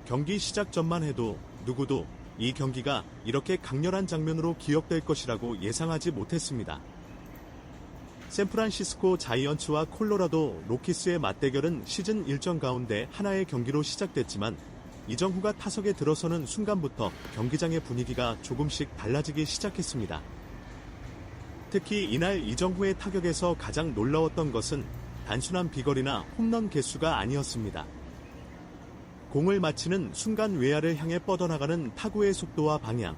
경기 시작 전만 해도 누구도 이 경기가 이렇게 강렬한 장면으로 기억될 것이라고 예상하지 못했습니다. 샌프란시스코 자이언츠와 콜로라도 로키스의 맞대결은 시즌 일정 가운데 하나의 경기로 시작됐지만 이정후가 타석에 들어서는 순간부터 경기장의 분위기가 조금씩 달라지기 시작했습니다. 특히 이날 이정후의 타격에서 가장 놀라웠던 것은 단순한 비거리나 홈런 개수가 아니었습니다. 공을 맞히는 순간 외야를 향해 뻗어나가는 타구의 속도와 방향,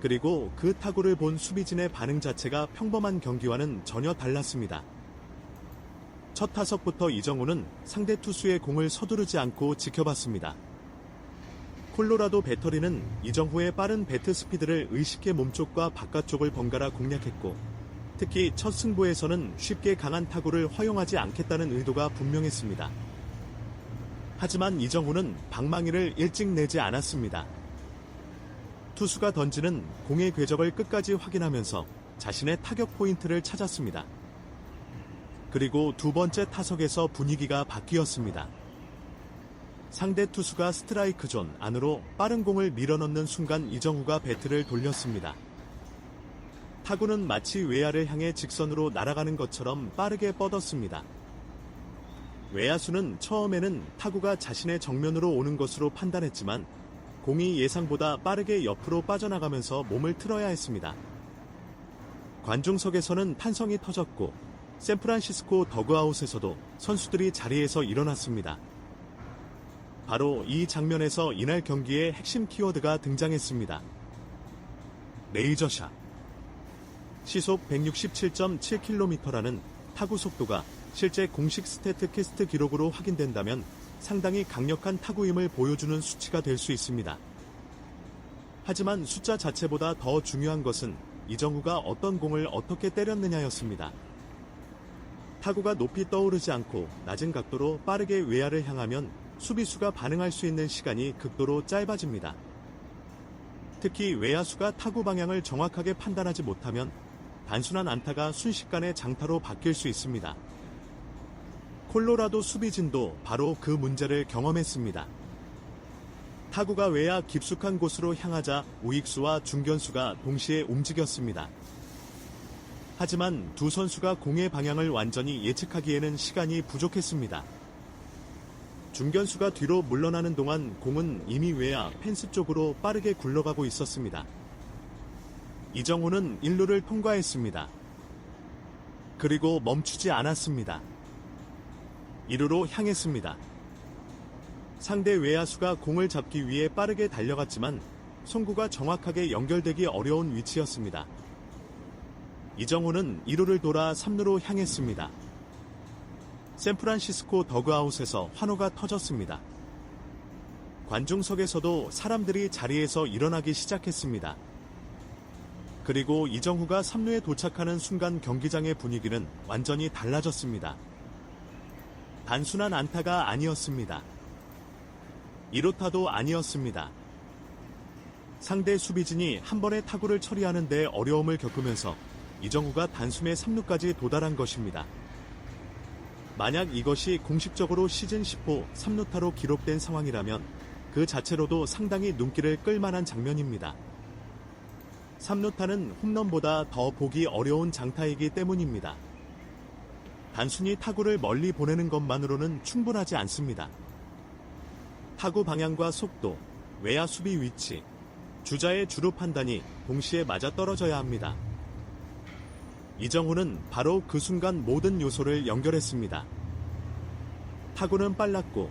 그리고 그 타구를 본 수비진의 반응 자체가 평범한 경기와는 전혀 달랐습니다. 첫 타석부터 이정후는 상대 투수의 공을 서두르지 않고 지켜봤습니다. 콜로라도 배터리는 이정후의 빠른 배트 스피드를 의식해 몸쪽과 바깥쪽을 번갈아 공략했고, 특히 첫 승부에서는 쉽게 강한 타구를 허용하지 않겠다는 의도가 분명했습니다. 하지만 이정후는 방망이를 일찍 내지 않았습니다. 투수가 던지는 공의 궤적을 끝까지 확인하면서 자신의 타격 포인트를 찾았습니다. 그리고 두 번째 타석에서 분위기가 바뀌었습니다. 상대 투수가 스트라이크 존 안으로 빠른 공을 밀어넣는 순간 이정후가 배트를 돌렸습니다. 타구는 마치 외야를 향해 직선으로 날아가는 것처럼 빠르게 뻗었습니다. 외야수는 처음에는 타구가 자신의 정면으로 오는 것으로 판단했지만 공이 예상보다 빠르게 옆으로 빠져나가면서 몸을 틀어야 했습니다. 관중석에서는 탄성이 터졌고 샌프란시스코 더그아웃에서도 선수들이 자리에서 일어났습니다. 바로 이 장면에서 이날 경기의 핵심 키워드가 등장했습니다. 레이저샷. 시속 167.7km라는 타구 속도가 실제 공식 스태트 캐스트 기록으로 확인된다면 상당히 강력한 타구임을 보여주는 수치가 될 수 있습니다. 하지만 숫자 자체보다 더 중요한 것은 이정후가 어떤 공을 어떻게 때렸느냐였습니다. 타구가 높이 떠오르지 않고 낮은 각도로 빠르게 외야를 향하면 수비수가 반응할 수 있는 시간이 극도로 짧아집니다. 특히 외야수가 타구 방향을 정확하게 판단하지 못하면 단순한 안타가 순식간에 장타로 바뀔 수 있습니다. 콜로라도 수비진도 바로 그 문제를 경험했습니다. 타구가 외야 깊숙한 곳으로 향하자 우익수와 중견수가 동시에 움직였습니다. 하지만 두 선수가 공의 방향을 완전히 예측하기에는 시간이 부족했습니다. 중견수가 뒤로 물러나는 동안 공은 이미 외야 펜스 쪽으로 빠르게 굴러가고 있었습니다. 이정후는 1루를 통과했습니다. 그리고 멈추지 않았습니다. 2루로 향했습니다. 상대 외야수가 공을 잡기 위해 빠르게 달려갔지만 송구가 정확하게 연결되기 어려운 위치였습니다. 이정후는 2루를 돌아 3루로 향했습니다. 샌프란시스코 더그아웃에서 환호가 터졌습니다. 관중석에서도 사람들이 자리에서 일어나기 시작했습니다. 그리고 이정후가 3루에 도착하는 순간 경기장의 분위기는 완전히 달라졌습니다. 단순한 안타가 아니었습니다. 2루타도 아니었습니다. 상대 수비진이 한 번의 타구를 처리하는 데 어려움을 겪으면서 이정후가 단숨에 3루까지 도달한 것입니다. 만약 이것이 공식적으로 시즌 10호 3루타로 기록된 상황이라면 그 자체로도 상당히 눈길을 끌만한 장면입니다. 3루타는 홈런보다 더 보기 어려운 장타이기 때문입니다. 단순히 타구를 멀리 보내는 것만으로는 충분하지 않습니다. 타구 방향과 속도, 외야 수비 위치, 주자의 주루 판단이 동시에 맞아떨어져야 합니다. 이정후는 바로 그 순간 모든 요소를 연결했습니다. 타구는 빨랐고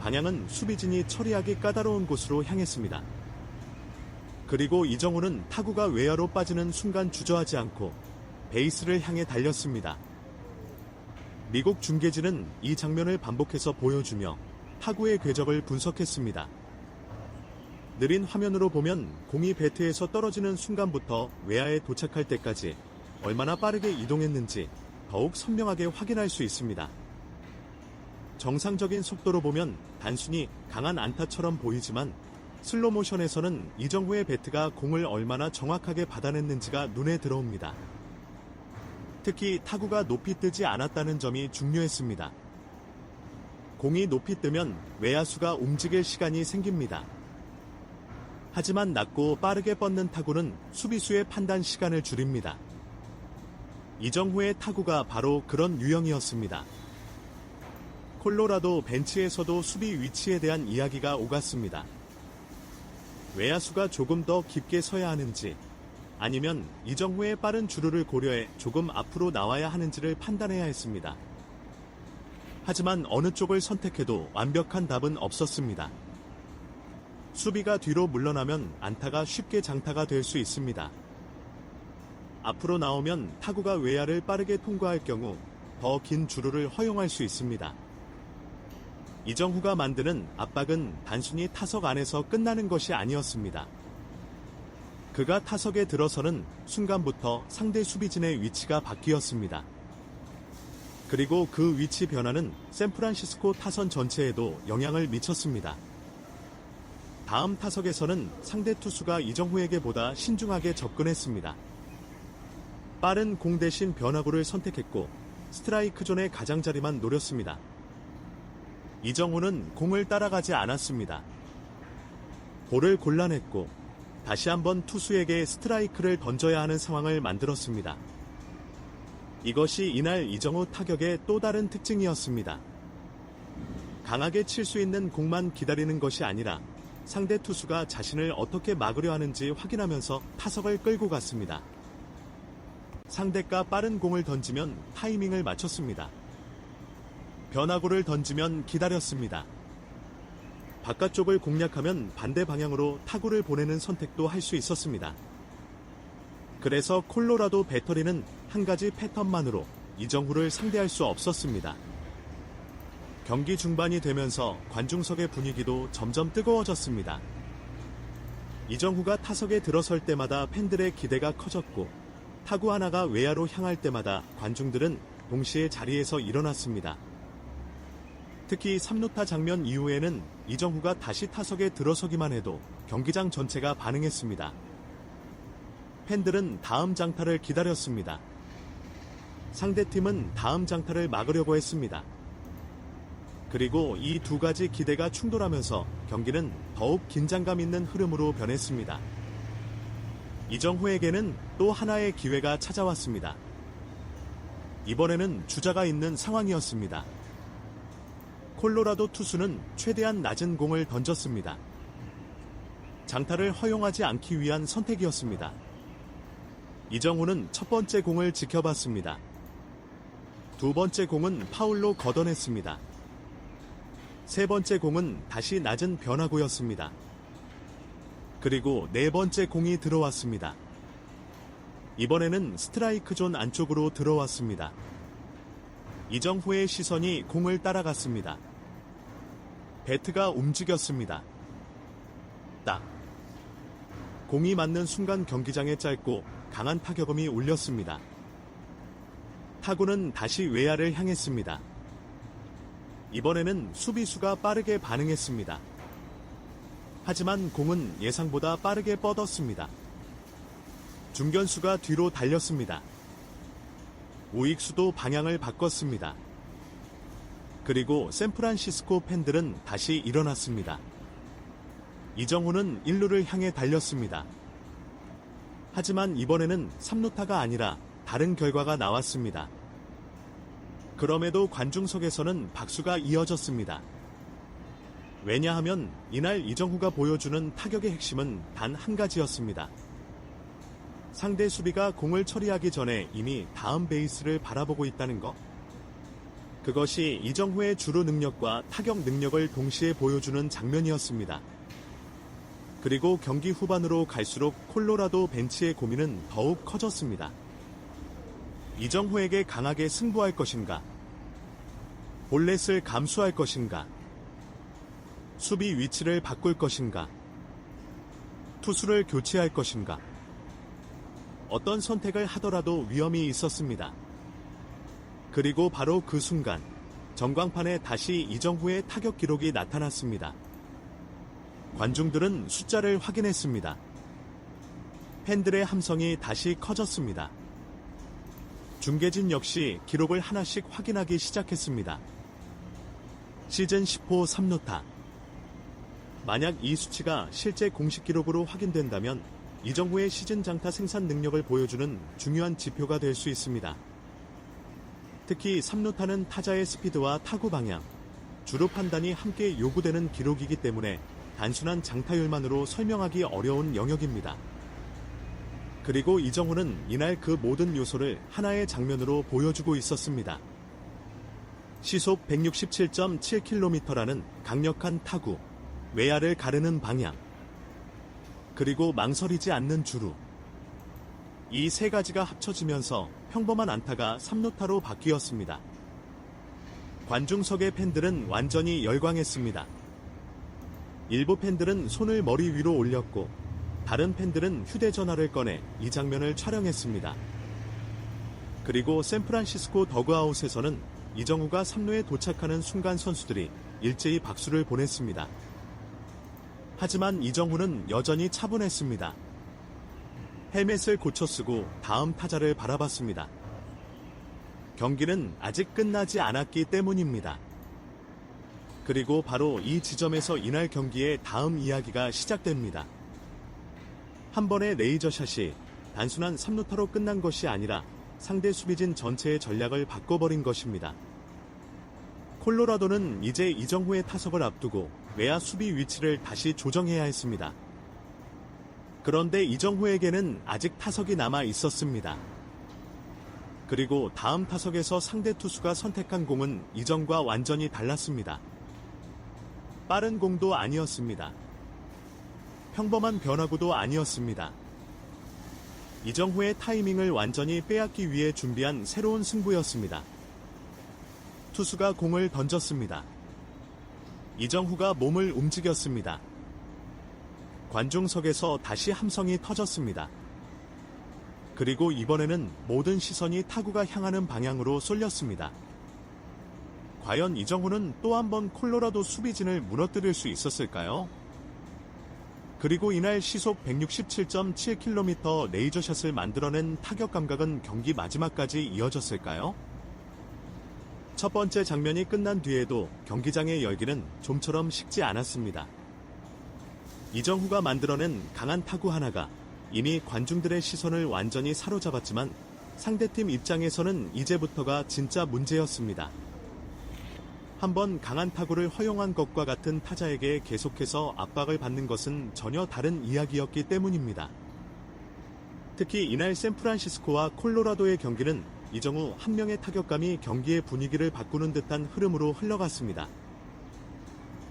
방향은 수비진이 처리하기 까다로운 곳으로 향했습니다. 그리고 이정후는 타구가 외야로 빠지는 순간 주저하지 않고 베이스를 향해 달렸습니다. 미국 중계진은 이 장면을 반복해서 보여주며 타구의 궤적을 분석했습니다. 느린 화면으로 보면 공이 배트에서 떨어지는 순간부터 외야에 도착할 때까지 얼마나 빠르게 이동했는지 더욱 선명하게 확인할 수 있습니다. 정상적인 속도로 보면 단순히 강한 안타처럼 보이지만 슬로모션에서는 이정후의 배트가 공을 얼마나 정확하게 받아냈는지가 눈에 들어옵니다. 특히 타구가 높이 뜨지 않았다는 점이 중요했습니다. 공이 높이 뜨면 외야수가 움직일 시간이 생깁니다. 하지만 낮고 빠르게 뻗는 타구는 수비수의 판단 시간을 줄입니다. 이정후의 타구가 바로 그런 유형이었습니다. 콜로라도 벤치에서도 수비 위치에 대한 이야기가 오갔습니다. 외야수가 조금 더 깊게 서야 하는지, 아니면 이정후의 빠른 주루를 고려해 조금 앞으로 나와야 하는지를 판단해야 했습니다. 하지만 어느 쪽을 선택해도 완벽한 답은 없었습니다. 수비가 뒤로 물러나면 안타가 쉽게 장타가 될 수 있습니다. 앞으로 나오면 타구가 외야를 빠르게 통과할 경우 더 긴 주루를 허용할 수 있습니다. 이정후가 만드는 압박은 단순히 타석 안에서 끝나는 것이 아니었습니다. 그가 타석에 들어서는 순간부터 상대 수비진의 위치가 바뀌었습니다. 그리고 그 위치 변화는 샌프란시스코 타선 전체에도 영향을 미쳤습니다. 다음 타석에서는 상대 투수가 이정후에게 보다 신중하게 접근했습니다. 빠른 공 대신 변화구를 선택했고 스트라이크 존의 가장자리만 노렸습니다. 이정후는 공을 따라가지 않았습니다. 볼을 골라냈고 다시 한번 투수에게 스트라이크를 던져야 하는 상황을 만들었습니다. 이것이 이날 이정후 타격의 또 다른 특징이었습니다. 강하게 칠 수 있는 공만 기다리는 것이 아니라 상대 투수가 자신을 어떻게 막으려 하는지 확인하면서 타석을 끌고 갔습니다. 상대가 빠른 공을 던지면 타이밍을 맞췄습니다. 변화구를 던지면 기다렸습니다. 바깥쪽을 공략하면 반대 방향으로 타구를 보내는 선택도 할 수 있었습니다. 그래서 콜로라도 배터리는 한 가지 패턴만으로 이정후를 상대할 수 없었습니다. 경기 중반이 되면서 관중석의 분위기도 점점 뜨거워졌습니다. 이정후가 타석에 들어설 때마다 팬들의 기대가 커졌고 타구 하나가 외야로 향할 때마다 관중들은 동시에 자리에서 일어났습니다. 특히 3루타 장면 이후에는 이정후가 다시 타석에 들어서기만 해도 경기장 전체가 반응했습니다. 팬들은 다음 장타를 기다렸습니다. 상대팀은 다음 장타를 막으려고 했습니다. 그리고 이 두 가지 기대가 충돌하면서 경기는 더욱 긴장감 있는 흐름으로 변했습니다. 이정후에게는 또 하나의 기회가 찾아왔습니다. 이번에는 주자가 있는 상황이었습니다. 콜로라도 투수는 최대한 낮은 공을 던졌습니다. 장타를 허용하지 않기 위한 선택이었습니다. 이정후는 첫 번째 공을 지켜봤습니다. 두 번째 공은 파울로 걷어냈습니다. 세 번째 공은 다시 낮은 변화구였습니다. 그리고 네 번째 공이 들어왔습니다. 이번에는 스트라이크 존 안쪽으로 들어왔습니다. 이정후의 시선이 공을 따라갔습니다. 배트가 움직였습니다. 딱. 공이 맞는 순간 경기장에 짧고 강한 타격음이 울렸습니다. 타구는 다시 외야를 향했습니다. 이번에는 수비수가 빠르게 반응했습니다. 하지만 공은 예상보다 빠르게 뻗었습니다. 중견수가 뒤로 달렸습니다. 우익수도 방향을 바꿨습니다. 그리고 샌프란시스코 팬들은 다시 일어났습니다. 이정후는 1루를 향해 달렸습니다. 하지만 이번에는 3루타가 아니라 다른 결과가 나왔습니다. 그럼에도 관중석에서는 박수가 이어졌습니다. 왜냐하면 이날 이정후가 보여주는 타격의 핵심은 단 한 가지였습니다. 상대 수비가 공을 처리하기 전에 이미 다음 베이스를 바라보고 있다는 것. 그것이 이정후의 주루 능력과 타격 능력을 동시에 보여주는 장면이었습니다. 그리고 경기 후반으로 갈수록 콜로라도 벤치의 고민은 더욱 커졌습니다. 이정후에게 강하게 승부할 것인가? 볼넷을 감수할 것인가? 수비 위치를 바꿀 것인가? 투수를 교체할 것인가? 어떤 선택을 하더라도 위험이 있었습니다. 그리고 바로 그 순간 전광판에 다시 이정후의 타격 기록이 나타났습니다. 관중들은 숫자를 확인했습니다. 팬들의 함성이 다시 커졌습니다. 중계진 역시 기록을 하나씩 확인하기 시작했습니다. 시즌 10호 3루타. 만약 이 수치가 실제 공식 기록으로 확인된다면 이정후의 시즌 장타 생산 능력을 보여주는 중요한 지표가 될 수 있습니다. 특히 3루타는 타자의 스피드와 타구 방향, 주루 판단이 함께 요구되는 기록이기 때문에 단순한 장타율만으로 설명하기 어려운 영역입니다. 그리고 이정후는 이날 그 모든 요소를 하나의 장면으로 보여주고 있었습니다. 시속 167.7km라는 강력한 타구, 외야를 가르는 방향, 그리고 망설이지 않는 주루. 이 세 가지가 합쳐지면서 평범한 안타가 3루타로 바뀌었습니다. 관중석의 팬들은 완전히 열광했습니다. 일부 팬들은 손을 머리 위로 올렸고 다른 팬들은 휴대전화를 꺼내 이 장면을 촬영했습니다. 그리고 샌프란시스코 더그아웃에서는 이정후가 3루에 도착하는 순간 선수들이 일제히 박수를 보냈습니다. 하지만 이정후는 여전히 차분했습니다. 헬멧을 고쳐 쓰고 다음 타자를 바라봤습니다. 경기는 아직 끝나지 않았기 때문입니다. 그리고 바로 이 지점에서 이날 경기의 다음 이야기가 시작됩니다. 한 번의 레이저샷이 단순한 3루타로 끝난 것이 아니라 상대 수비진 전체의 전략을 바꿔버린 것입니다. 콜로라도는 이제 이정후의 타석을 앞두고 외야 수비 위치를 다시 조정해야 했습니다. 그런데 이정후에게는 아직 타석이 남아 있었습니다. 그리고 다음 타석에서 상대 투수가 선택한 공은 이전과 완전히 달랐습니다. 빠른 공도 아니었습니다. 평범한 변화구도 아니었습니다. 이정후의 타이밍을 완전히 빼앗기 위해 준비한 새로운 승부였습니다. 투수가 공을 던졌습니다. 이정후가 몸을 움직였습니다. 관중석에서 다시 함성이 터졌습니다. 그리고 이번에는 모든 시선이 타구가 향하는 방향으로 쏠렸습니다. 과연 이정후는 또 한 번 콜로라도 수비진을 무너뜨릴 수 있었을까요? 그리고 이날 시속 167.7km 레이저샷을 만들어낸 타격 감각은 경기 마지막까지 이어졌을까요? 첫 번째 장면이 끝난 뒤에도 경기장의 열기는 좀처럼 식지 않았습니다. 이정후가 만들어낸 강한 타구 하나가 이미 관중들의 시선을 완전히 사로잡았지만 상대팀 입장에서는 이제부터가 진짜 문제였습니다. 한번 강한 타구를 허용한 것과 같은 타자에게 계속해서 압박을 받는 것은 전혀 다른 이야기였기 때문입니다. 특히 이날 샌프란시스코와 콜로라도의 경기는 이정후 한 명의 타격감이 경기의 분위기를 바꾸는 듯한 흐름으로 흘러갔습니다.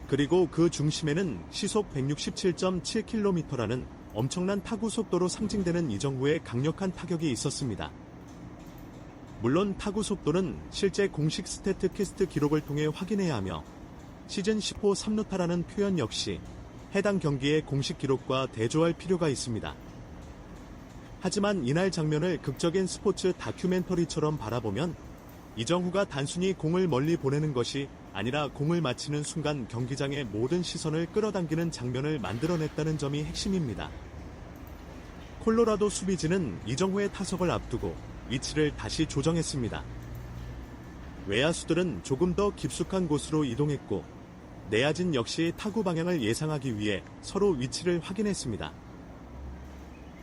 그리고 그 중심에는 시속 167.7km라는 엄청난 타구 속도로 상징되는 이정후의 강력한 타격이 있었습니다. 물론 타구 속도는 실제 공식 스태트 캐스트 기록을 통해 확인해야 하며 시즌 10호 3루타라는 표현 역시 해당 경기의 공식 기록과 대조할 필요가 있습니다. 하지만 이날 장면을 극적인 스포츠 다큐멘터리처럼 바라보면 이정후가 단순히 공을 멀리 보내는 것이 아니라 공을 맞히는 순간 경기장의 모든 시선을 끌어당기는 장면을 만들어냈다는 점이 핵심입니다. 콜로라도 수비진은 이정후의 타석을 앞두고 위치를 다시 조정했습니다. 외야수들은 조금 더 깊숙한 곳으로 이동했고 내야진 역시 타구 방향을 예상하기 위해 서로 위치를 확인했습니다.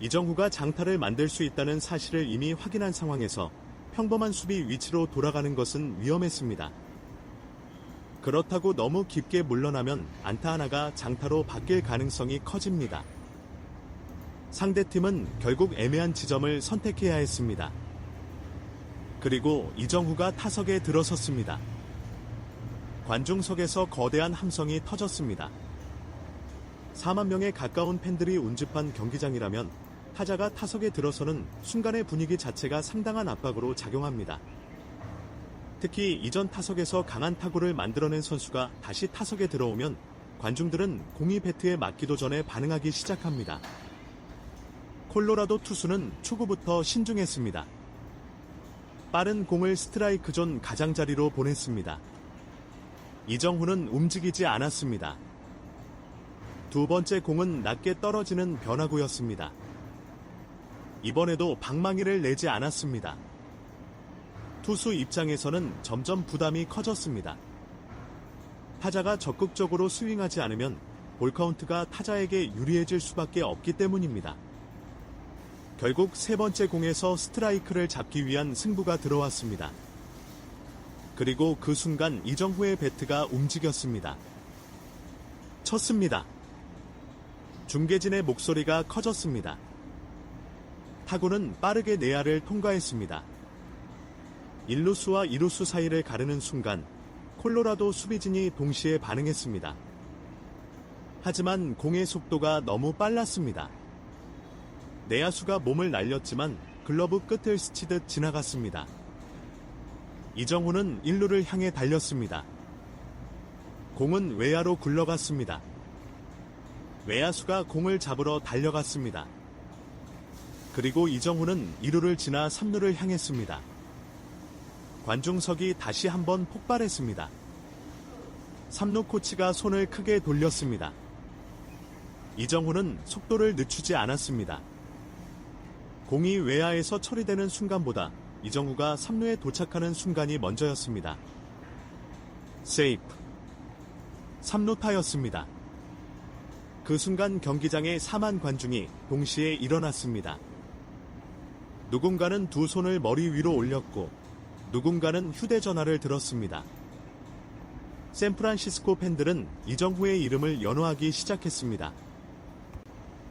이정후가 장타를 만들 수 있다는 사실을 이미 확인한 상황에서 평범한 수비 위치로 돌아가는 것은 위험했습니다. 그렇다고 너무 깊게 물러나면 안타 하나가 장타로 바뀔 가능성이 커집니다. 상대팀은 결국 애매한 지점을 선택해야 했습니다. 그리고 이정후가 타석에 들어섰습니다. 관중석에서 거대한 함성이 터졌습니다. 4만 명에 가까운 팬들이 운집한 경기장이라면 타자가 타석에 들어서는 순간의 분위기 자체가 상당한 압박으로 작용합니다. 특히 이전 타석에서 강한 타구를 만들어낸 선수가 다시 타석에 들어오면 관중들은 공이 배트에 맞기도 전에 반응하기 시작합니다. 콜로라도 투수는 초구부터 신중했습니다. 빠른 공을 스트라이크 존 가장자리로 보냈습니다. 이정후는 움직이지 않았습니다. 두 번째 공은 낮게 떨어지는 변화구였습니다. 이번에도 방망이를 내지 않았습니다. 투수 입장에서는 점점 부담이 커졌습니다. 타자가 적극적으로 스윙하지 않으면 볼 카운트가 타자에게 유리해질 수밖에 없기 때문입니다. 결국 세 번째 공에서 스트라이크를 잡기 위한 승부가 들어왔습니다. 그리고 그 순간 이정후의 배트가 움직였습니다. 쳤습니다. 중계진의 목소리가 커졌습니다. 타구는 빠르게 내야를 통과했습니다. 1루수와 2루수 사이를 가르는 순간 콜로라도 수비진이 동시에 반응했습니다. 하지만 공의 속도가 너무 빨랐습니다. 내야수가 몸을 날렸지만 글러브 끝을 스치듯 지나갔습니다. 이정후는 1루를 향해 달렸습니다. 공은 외야로 굴러갔습니다. 외야수가 공을 잡으러 달려갔습니다. 그리고 이정후는 2루를 지나 3루를 향했습니다. 관중석이 다시 한번 폭발했습니다. 3루 코치가 손을 크게 돌렸습니다. 이정후는 속도를 늦추지 않았습니다. 공이 외야에서 처리되는 순간보다 이정후가 3루에 도착하는 순간이 먼저였습니다. 세이프. 3루타였습니다. 그 순간 경기장의 4만 관중이 동시에 일어났습니다. 누군가는 두 손을 머리 위로 올렸고 누군가는 휴대전화를 들었습니다. 샌프란시스코 팬들은 이정후의 이름을 연호하기 시작했습니다.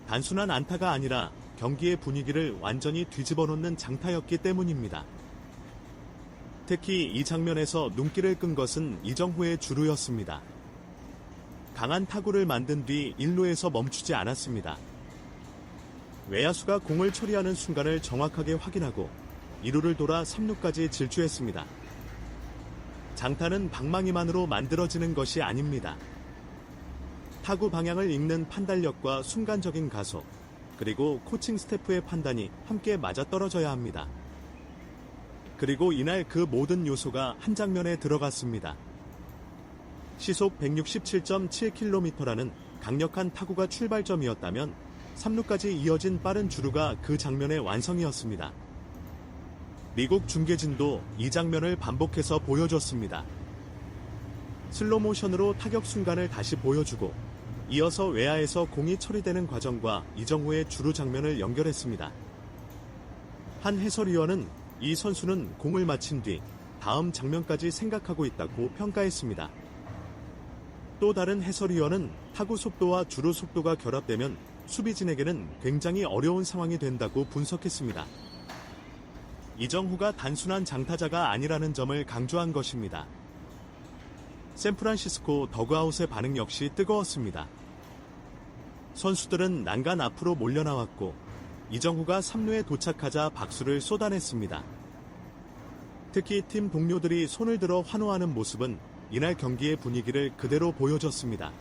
단순한 안타가 아니라 경기의 분위기를 완전히 뒤집어 놓는 장타였기 때문입니다. 특히 이 장면에서 눈길을 끈 것은 이정후의 주루였습니다. 강한 타구를 만든 뒤 1루에서 멈추지 않았습니다. 외야수가 공을 처리하는 순간을 정확하게 확인하고 2루를 돌아 3루까지 질주했습니다. 장타는 방망이만으로 만들어지는 것이 아닙니다. 타구 방향을 읽는 판단력과 순간적인 가속, 그리고 코칭 스태프의 판단이 함께 맞아떨어져야 합니다. 그리고 이날 그 모든 요소가 한 장면에 들어갔습니다. 시속 167.7km라는 강력한 타구가 출발점이었다면 3루까지 이어진 빠른 주루가 그 장면의 완성이었습니다. 미국 중계진도 이 장면을 반복해서 보여줬습니다. 슬로모션으로 타격 순간을 다시 보여주고 이어서 외야에서 공이 처리되는 과정과 이정후의 주루 장면을 연결했습니다. 한 해설위원은 이 선수는 공을 맞힌 뒤 다음 장면까지 생각하고 있다고 평가했습니다. 또 다른 해설위원은 타구 속도와 주루 속도가 결합되면 수비진에게는 굉장히 어려운 상황이 된다고 분석했습니다. 이정후가 단순한 장타자가 아니라는 점을 강조한 것입니다. 샌프란시스코 더그아웃의 반응 역시 뜨거웠습니다. 선수들은 난간 앞으로 몰려나왔고 이정후가 3루에 도착하자 박수를 쏟아냈습니다. 특히 팀 동료들이 손을 들어 환호하는 모습은 이날 경기의 분위기를 그대로 보여줬습니다.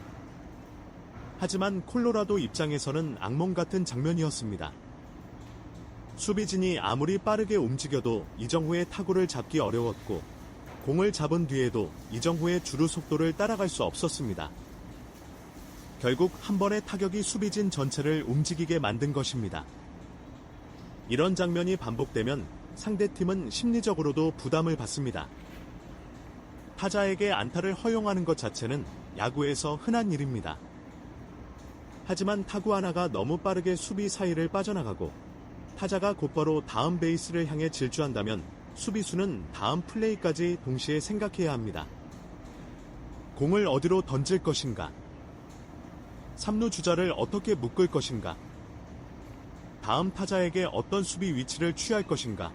하지만 콜로라도 입장에서는 악몽 같은 장면이었습니다. 수비진이 아무리 빠르게 움직여도 이정후의 타구를 잡기 어려웠고 공을 잡은 뒤에도 이정후의 주루 속도를 따라갈 수 없었습니다. 결국 한 번의 타격이 수비진 전체를 움직이게 만든 것입니다. 이런 장면이 반복되면 상대팀은 심리적으로도 부담을 받습니다. 타자에게 안타를 허용하는 것 자체는 야구에서 흔한 일입니다. 하지만 타구 하나가 너무 빠르게 수비 사이를 빠져나가고 타자가 곧바로 다음 베이스를 향해 질주한다면 수비수는 다음 플레이까지 동시에 생각해야 합니다. 공을 어디로 던질 것인가? 3루 주자를 어떻게 묶을 것인가? 다음 타자에게 어떤 수비 위치를 취할 것인가?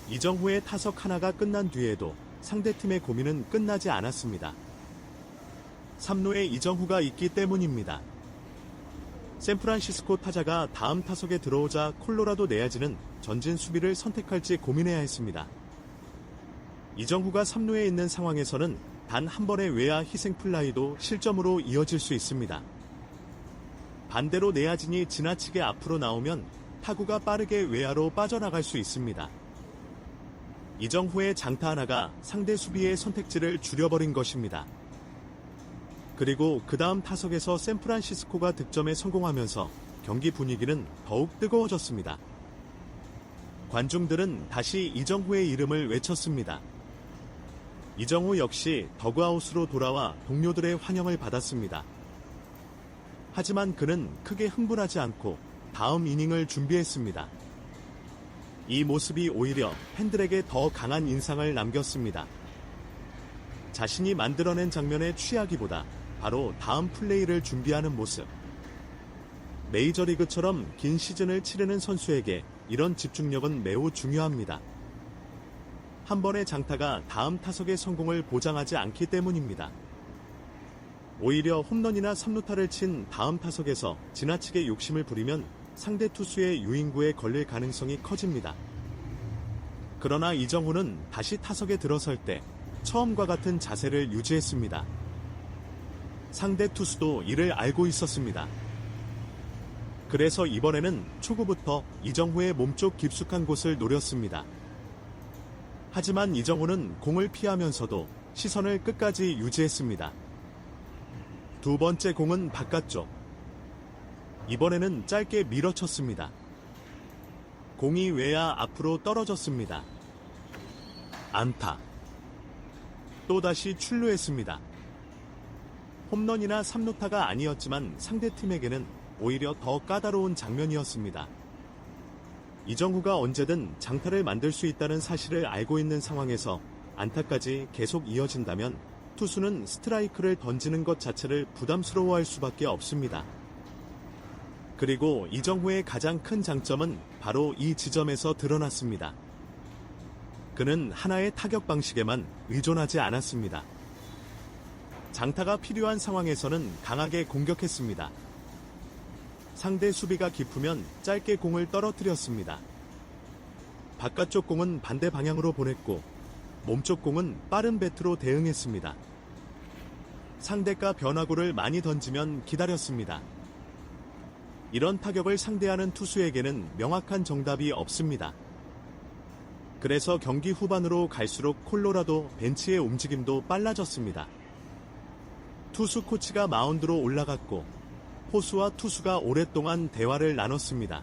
이정후의 타석 하나가 끝난 뒤에도 상대팀의 고민은 끝나지 않았습니다. 3루에 이정후가 있기 때문입니다. 샌프란시스코 타자가 다음 타석에 들어오자 콜로라도 내야지는 전진 수비를 선택할지 고민해야 했습니다. 이정후가 3루에 있는 상황에서는 단 한 번의 외야 희생 플라이도 실점으로 이어질 수 있습니다. 반대로 내야진이 지나치게 앞으로 나오면 타구가 빠르게 외야로 빠져나갈 수 있습니다. 이정후의 장타 하나가 상대 수비의 선택지를 줄여버린 것입니다. 그리고 그 다음 타석에서 샌프란시스코가 득점에 성공하면서 경기 분위기는 더욱 뜨거워졌습니다. 관중들은 다시 이정후의 이름을 외쳤습니다. 이정후 역시 더그아웃으로 돌아와 동료들의 환영을 받았습니다. 하지만 그는 크게 흥분하지 않고 다음 이닝을 준비했습니다. 이 모습이 오히려 팬들에게 더 강한 인상을 남겼습니다. 자신이 만들어낸 장면에 취하기보다 바로 다음 플레이를 준비하는 모습. 메이저리그처럼 긴 시즌을 치르는 선수에게 이런 집중력은 매우 중요합니다. 한 번의 장타가 다음 타석의 성공을 보장하지 않기 때문입니다. 오히려 홈런이나 3루타를 친 다음 타석에서 지나치게 욕심을 부리면 상대 투수의 유인구에 걸릴 가능성이 커집니다. 그러나 이정후는 다시 타석에 들어설 때 처음과 같은 자세를 유지했습니다. 상대 투수도 이를 알고 있었습니다. 그래서 이번에는 초구부터 이정후의 몸쪽 깊숙한 곳을 노렸습니다. 하지만 이정후는 공을 피하면서도 시선을 끝까지 유지했습니다. 두 번째 공은 바깥쪽. 이번에는 짧게 밀어쳤습니다. 공이 외야 앞으로 떨어졌습니다. 안타. 또다시 출루했습니다. 홈런이나 3루타가 아니었지만 상대팀에게는 오히려 더 까다로운 장면이었습니다. 이정후가 언제든 장타를 만들 수 있다는 사실을 알고 있는 상황에서 안타까지 계속 이어진다면 투수는 스트라이크를 던지는 것 자체를 부담스러워할 수밖에 없습니다. 그리고 이정후의 가장 큰 장점은 바로 이 지점에서 드러났습니다. 그는 하나의 타격 방식에만 의존하지 않았습니다. 장타가 필요한 상황에서는 강하게 공격했습니다. 상대 수비가 깊으면 짧게 공을 떨어뜨렸습니다. 바깥쪽 공은 반대 방향으로 보냈고 몸쪽 공은 빠른 배트로 대응했습니다. 상대가 변화구를 많이 던지면 기다렸습니다. 이런 타격을 상대하는 투수에게는 명확한 정답이 없습니다. 그래서 경기 후반으로 갈수록 콜로라도 벤치의 움직임도 빨라졌습니다. 투수 코치가 마운드로 올라갔고 포수와 투수가 오랫동안 대화를 나눴습니다.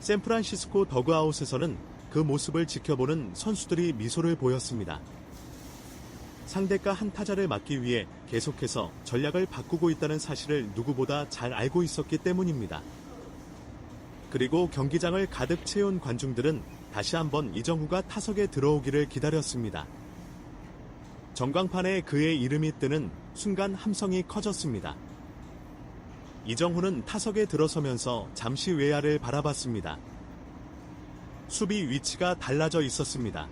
샌프란시스코 더그아웃에서는 그 모습을 지켜보는 선수들이 미소를 보였습니다. 상대가 한 타자를 막기 위해 계속해서 전략을 바꾸고 있다는 사실을 누구보다 잘 알고 있었기 때문입니다. 그리고 경기장을 가득 채운 관중들은 다시 한번 이정후가 타석에 들어오기를 기다렸습니다. 전광판에 그의 이름이 뜨는 순간 함성이 커졌습니다. 이정후는 타석에 들어서면서 잠시 외야를 바라봤습니다. 수비 위치가 달라져 있었습니다.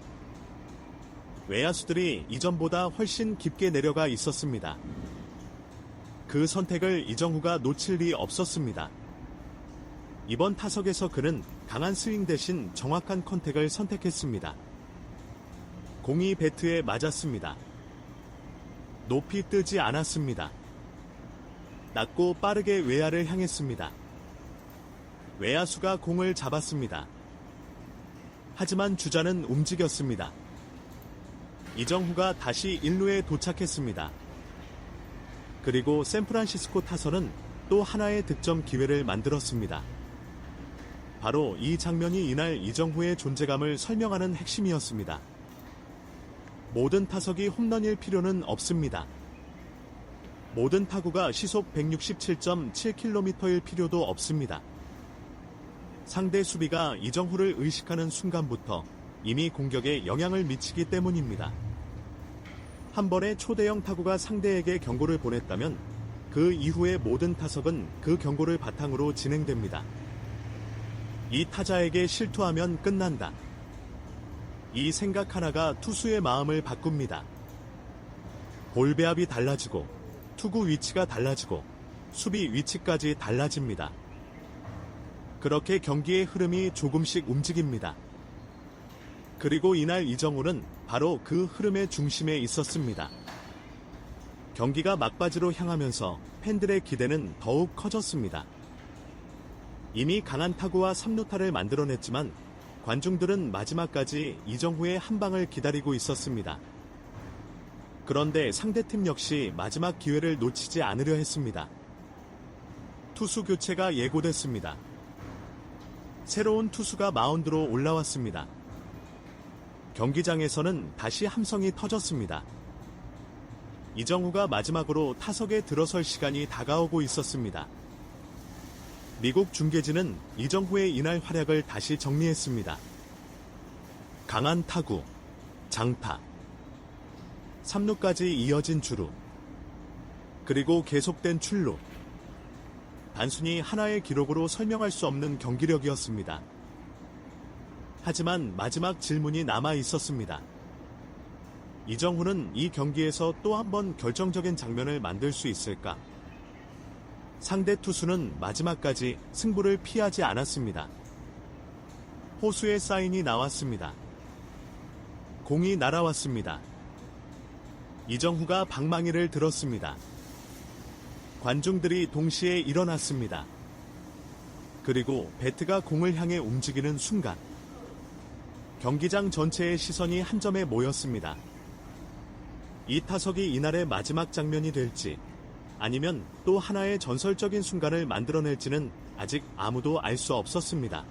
외야수들이 이전보다 훨씬 깊게 내려가 있었습니다. 그 선택을 이정후가 놓칠 리 없었습니다. 이번 타석에서 그는 강한 스윙 대신 정확한 컨택을 선택했습니다. 공이 배트에 맞았습니다. 높이 뜨지 않았습니다. 낮고 빠르게 외야를 향했습니다. 외야수가 공을 잡았습니다. 하지만 주자는 움직였습니다. 이정후가 다시 1루에 도착했습니다. 그리고 샌프란시스코 타선은 또 하나의 득점 기회를 만들었습니다. 바로 이 장면이 이날 이정후의 존재감을 설명하는 핵심이었습니다. 모든 타석이 홈런일 필요는 없습니다. 모든 타구가 시속 167.7km일 필요도 없습니다. 상대 수비가 이정후를 의식하는 순간부터 이미 공격에 영향을 미치기 때문입니다. 한 번의 초대형 타구가 상대에게 경고를 보냈다면 그 이후의 모든 타석은 그 경고를 바탕으로 진행됩니다. 이 타자에게 실투하면 끝난다. 이 생각 하나가 투수의 마음을 바꿉니다. 볼 배합이 달라지고 투구 위치가 달라지고 수비 위치까지 달라집니다. 그렇게 경기의 흐름이 조금씩 움직입니다. 그리고 이날 이정후는 바로 그 흐름의 중심에 있었습니다. 경기가 막바지로 향하면서 팬들의 기대는 더욱 커졌습니다. 이미 강한 타구와 3루타를 만들어냈지만 관중들은 마지막까지 이정후의 한 방을 기다리고 있었습니다. 그런데 상대팀 역시 마지막 기회를 놓치지 않으려 했습니다. 투수 교체가 예고됐습니다. 새로운 투수가 마운드로 올라왔습니다. 경기장에서는 다시 함성이 터졌습니다. 이정후가 마지막으로 타석에 들어설 시간이 다가오고 있었습니다. 미국 중계진은 이정후의 이날 활약을 다시 정리했습니다. 강한 타구, 장타, 3루까지 이어진 주루, 그리고 계속된 출루. 단순히 하나의 기록으로 설명할 수 없는 경기력이었습니다. 하지만 마지막 질문이 남아 있었습니다. 이정후는 이 경기에서 또 한 번 결정적인 장면을 만들 수 있을까? 상대 투수는 마지막까지 승부를 피하지 않았습니다. 호수의 사인이 나왔습니다. 공이 날아왔습니다. 이정후가 방망이를 들었습니다. 관중들이 동시에 일어났습니다. 그리고 배트가 공을 향해 움직이는 순간 경기장 전체의 시선이 한 점에 모였습니다. 이 타석이 이날의 마지막 장면이 될지 아니면 또 하나의 전설적인 순간을 만들어낼지는 아직 아무도 알 수 없었습니다.